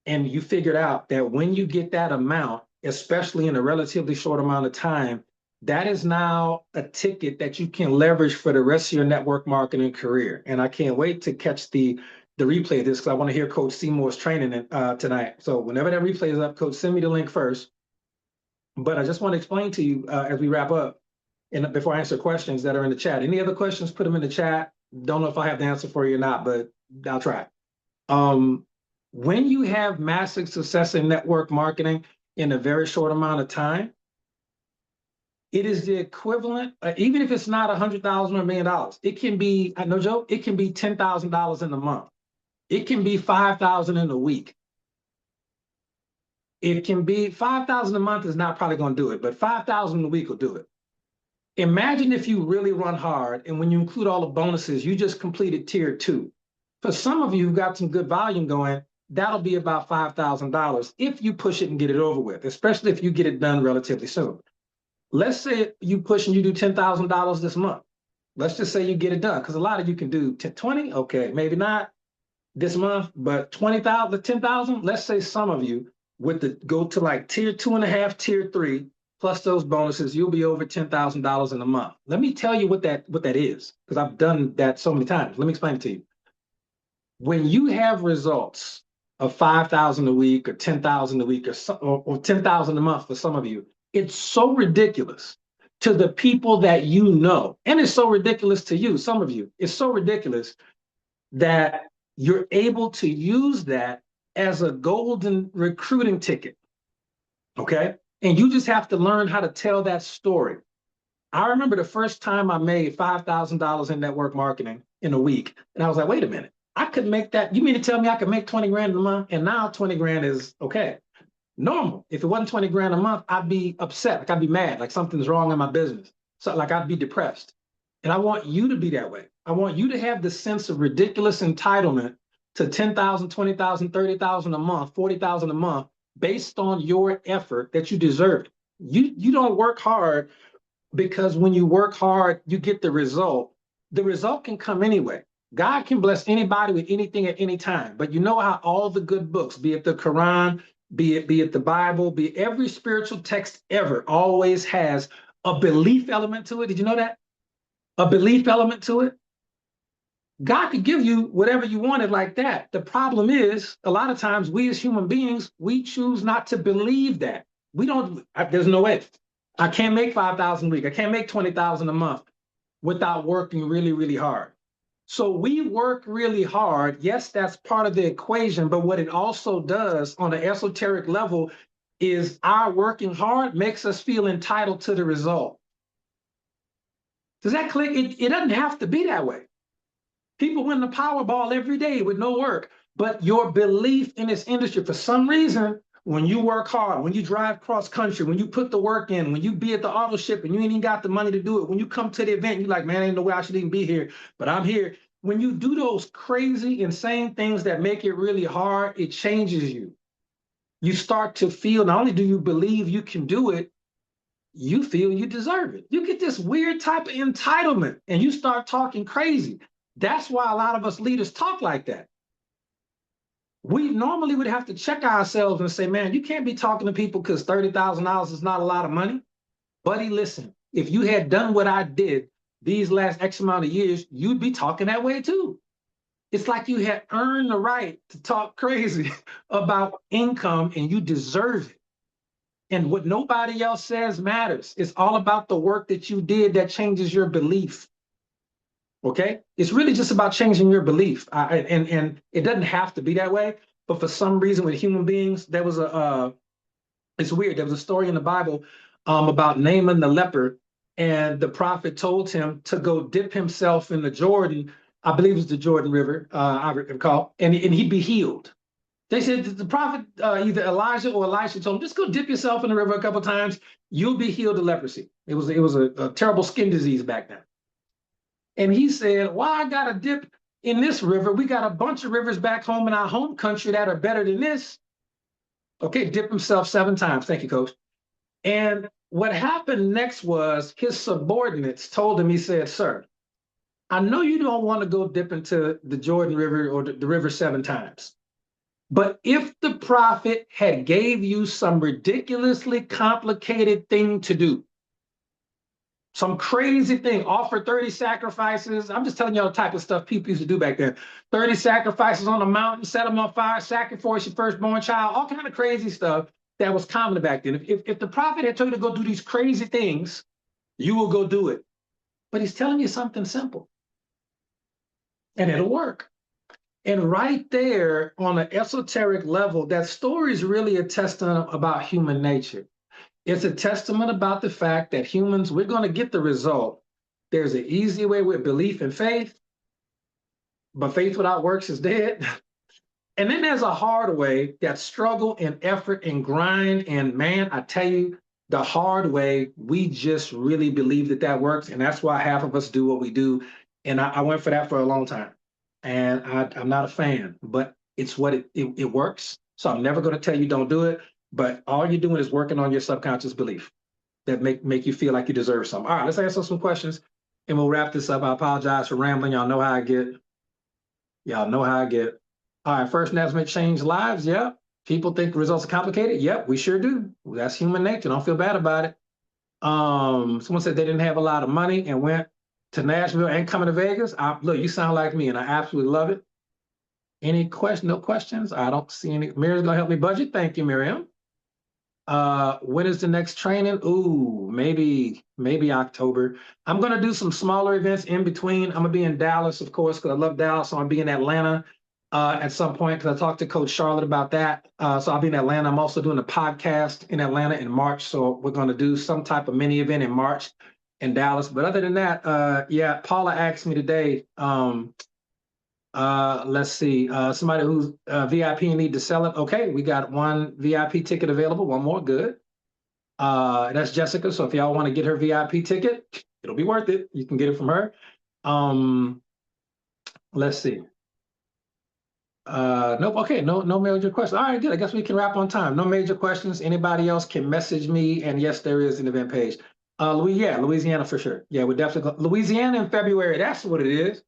And you figured out that when you get that amount, especially in a relatively short amount of time, that is now a ticket that you can leverage for the rest of your network marketing career. And I can't wait to catch the replay of this because I want to hear Coach Seymour's training tonight. So whenever that replay is up, Coach, send me the link first. But I just want to explain to you as we wrap up and before I answer questions that are in the chat. Any other questions, put them in the chat. Don't know if I have the answer for you or not, but I'll try. When you have massive success in network marketing in a very short amount of time, it is the equivalent, even if it's not 100,000 or $1 million, it can be, no joke, it can be $10,000 in a month. It can be 5,000 in a week. It can be 5,000 a month is not probably going to do it, but 5,000 a week will do it. Imagine if you really run hard and when you include all the bonuses, you just completed tier 2. For some of you who've got some good volume going, that'll be about $5,000 if you push it and get it over with, especially if you get it done relatively soon. Let's say you push and you do $10,000 this month. Let's just say you get it done because a lot of you can do 20, okay, maybe not this month, but 20,000, 10,000. Let's say some of you go to like tier 2.5, tier 3, plus those bonuses, you'll be over $10,000 in a month. Let me tell you what that is because I've done that so many times. Let me explain it to you. When you have results of 5,000 a week or 10,000 a week or 10,000 a month for some of you, it's so ridiculous to the people that you know. And it's so ridiculous to you, some of you. It's so ridiculous that you're able to use that as a golden recruiting ticket. Okay? And you just have to learn how to tell that story. I remember the first time I made $5,000 in network marketing in a week. And I was like, wait a minute. I could make that. You mean to tell me I could make 20 grand a month? And now 20 grand is okay. Normal. If it wasn't 20 grand a month, I'd be upset. Like I'd be mad, like something's wrong in my business. So like I'd be depressed. And I want you to be that way. I want you to have the sense of ridiculous entitlement to 10,000, 20,000, 30,000 a month, 40,000 a month based on your effort that you deserve. You don't work hard because when you work hard, you get the result. The result can come anyway. God can bless anybody with anything at any time. But you know how all the good books, be it the Quran, be it the Bible, be it every spiritual text ever, always has a belief element to it. Did you know that? A belief element to it. God could give you whatever you wanted like that. The problem is, a lot of times we as human beings, we choose not to believe that. There's no way. I can't make 5,000 a week. I can't make 20,000 a month without working really, really hard. So we work really hard. Yes, that's part of the equation, but what it also does on the esoteric level is our working hard makes us feel entitled to the result. Does that click? It doesn't have to be that way. People win the Powerball every day with no work, but your belief in this industry, for some reason, when you work hard, when you drive cross country, when you put the work in, when you be at the auto ship and you ain't even got the money to do it, when you come to the event, you're like, man, ain't no way I should even be here, but I'm here. When you do those crazy, insane things that make it really hard, it changes you. You start to feel, not only do you believe you can do it, you feel you deserve it. You get this weird type of entitlement and you start talking crazy. That's why a lot of us leaders talk like that. We normally would have to check ourselves and say, man, you can't be talking to people because $30,000 is not a lot of money. Buddy, listen, if you had done what I did these last X amount of years, you'd be talking that way too. It's like you had earned the right to talk crazy about income and you deserve it. And what nobody else says matters. It's all about the work that you did that changes your belief. Okay? It's really just about changing your belief. And it doesn't have to be that way. But for some reason, with human beings, there was it's weird. There was a story in the Bible about Naaman the leper. And the prophet told him to go dip himself in the Jordan. I believe it was the Jordan River, I recall, and he'd be healed. They said the prophet, either Elijah or Elisha, told him, just go dip yourself in the river a couple of times. You'll be healed of leprosy. It was a terrible skin disease back then. And he said, why I got to dip in this river? We got a bunch of rivers back home in our home country that are better than this. Okay, dip himself 7 times. Thank you, coach. And what happened next was his subordinates told him, he said, sir, I know you don't want to go dip into the Jordan River or the river 7 times. But if the prophet had gave you some ridiculously complicated thing to do, some crazy thing, offer 30 sacrifices. I'm just telling you all the type of stuff people used to do back then. 30 sacrifices on a mountain, set them on fire, sacrifice your firstborn child, all kind of crazy stuff that was common back then. If the prophet had told you to go do these crazy things, you will go do it. But he's telling you something simple, and it'll work. And right there on an esoteric level, that story is really a testament about human nature. It's a testament about the fact that humans, we're going to get the result. There's an easy way with belief and faith, but faith without works is dead. And then there's a hard way, that struggle and effort and grind. And man, I tell you, the hard way, we just really believe that that works. And that's why half of us do what we do. And I went for that for a long time. And I'm not a fan, but it's what it works. So I'm never going to tell you don't do it. But all you're doing is working on your subconscious belief that make you feel like you deserve something. All right, let's answer some questions and we'll wrap this up. I apologize for rambling. Y'all know how I get. Y'all know how I get. All right, first announcement, change lives. Yep. People think the results are complicated. Yep, we sure do. That's human nature. Don't feel bad about it. Someone said they didn't have a lot of money and went to Nashville and coming to Vegas. Look, you sound like me and I absolutely love it. Any question? No questions? I don't see any. Miriam's gonna help me budget. Thank you, Miriam. When is the next training? Ooh, maybe October. I'm gonna do some smaller events in between. I'm gonna be in Dallas, of course, because I love Dallas. So I'll be in Atlanta at some point because I talked to Coach Charlotte about that. So I'll be in Atlanta. I'm also doing a podcast in Atlanta in March. So we're gonna do some type of mini event in March in Dallas. But other than that, yeah, Paula asked me today. Let's see. Somebody who's VIP and need to sell it. Okay, we got one VIP ticket available. One more. Good. That's Jessica. So if y'all want to get her VIP ticket, it'll be worth it. You can get it from her. Let's see. Nope. Okay. No major questions. All right. Good. I guess we can wrap on time. No major questions. Anybody else can message me. And yes, there is an event page. Louisiana for sure. Yeah, we're definitely Louisiana in February. That's what it is.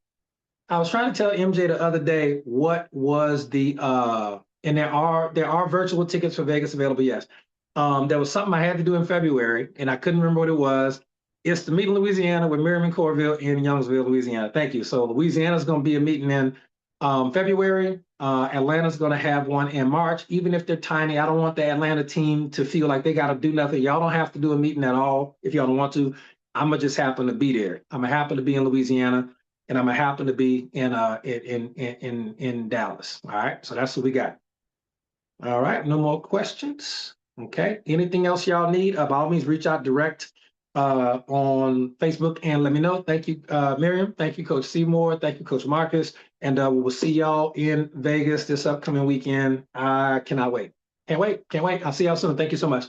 I was trying to tell MJ the other day what was the and there are virtual tickets for Vegas available. Yes, there was something I had to do in February and I couldn't remember what it was. It's the meeting in Louisiana with Miriam and Corville in Youngsville, Louisiana. Thank you. So Louisiana's going to be a meeting in February. Atlanta's going to have one in March. Even if they're tiny, I don't want the Atlanta team to feel like they got to do nothing. Y'all don't have to do a meeting at all if y'all don't want to. I'm gonna just happen to be there. I'm gonna happen to be in Louisiana. and I'm gonna happen to be in Dallas. All right, so that's what we got. All right, no more questions. Okay, anything else y'all need? By all means, reach out direct on Facebook and let me know. Thank you, Miriam. Thank you, Coach Seymour. Thank you, Coach Marcus. And we will see y'all in Vegas this upcoming weekend. I cannot wait. Can't wait. Can't wait. I'll see y'all soon. Thank you so much.